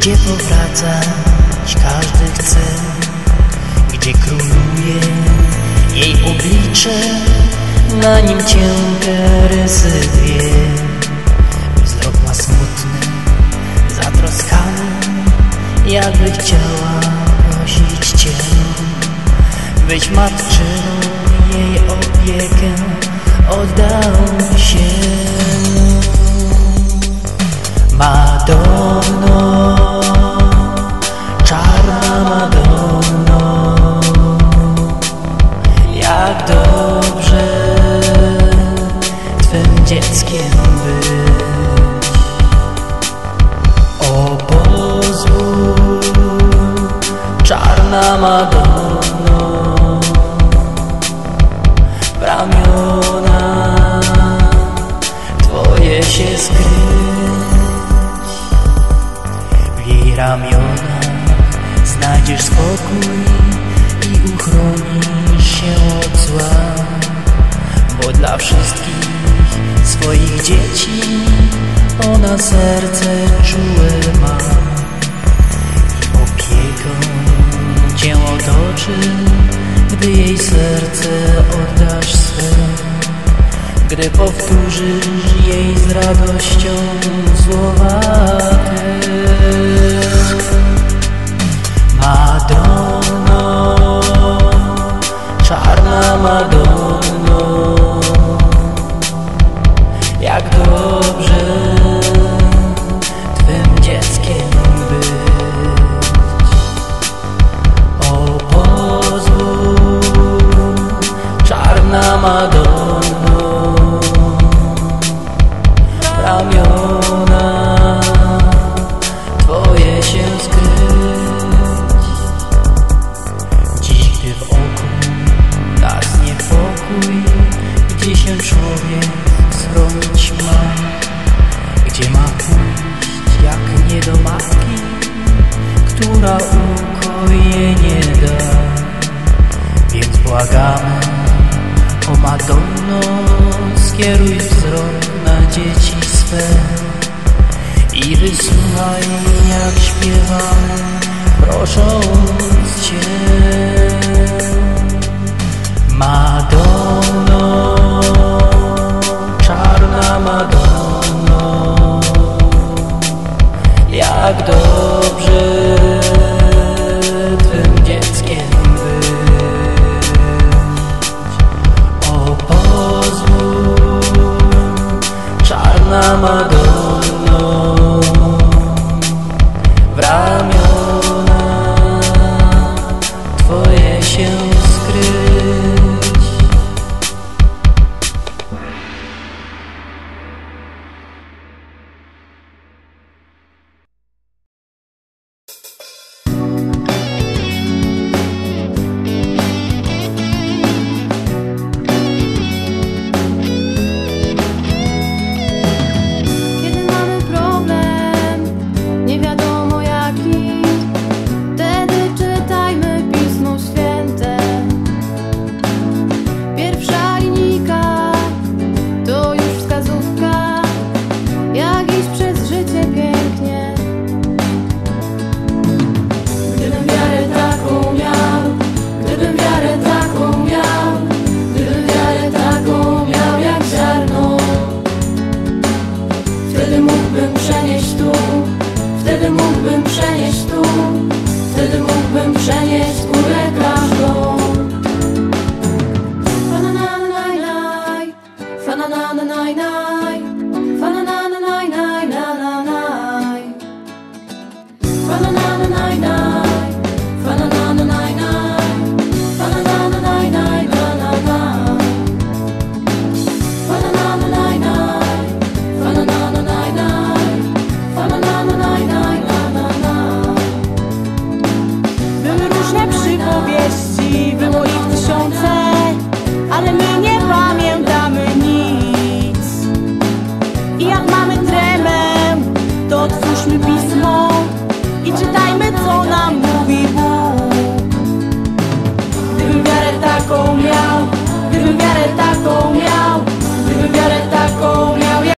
gdzie powracać każdy chce, gdzie króluje jej oblicze, na nim cienkie rysy dwie. Wzrok ma smutny, zatroskany, jakby chciała prosić cię, byś matczyną jej opiekę oddał się. Madonno, czarna Madonno, jak dobrze twym dzieckiem być. O pozwól, czarna Madonno, w ramiona Twoje się skryć. W jej ramionach znajdziesz spokój i uchronisz się od zła, bo dla wszystkich swoich dzieci ona serce czułe ma. I opieką cię otoczy, gdy jej serce oddasz swe, gdy powtórzysz jej z radością słowa te. Madonno, czarna Madonno, jak dobrze twym dzieckiem być. O pozwól, czarna Madonno, w ramiona Twoje się skryć. Dziś, gdy w oku nas niepokój, gdzie się człowiek schronić ma, gdzie ma pójść jak nie do matki, która ukojenie da. Więc błagamy, o Madonno, skieruj wzrok na dzieci swe i wysłuchaj, jak śpiewamy, prosząc Cię. Madonno, czarna Madonno, jak dobrze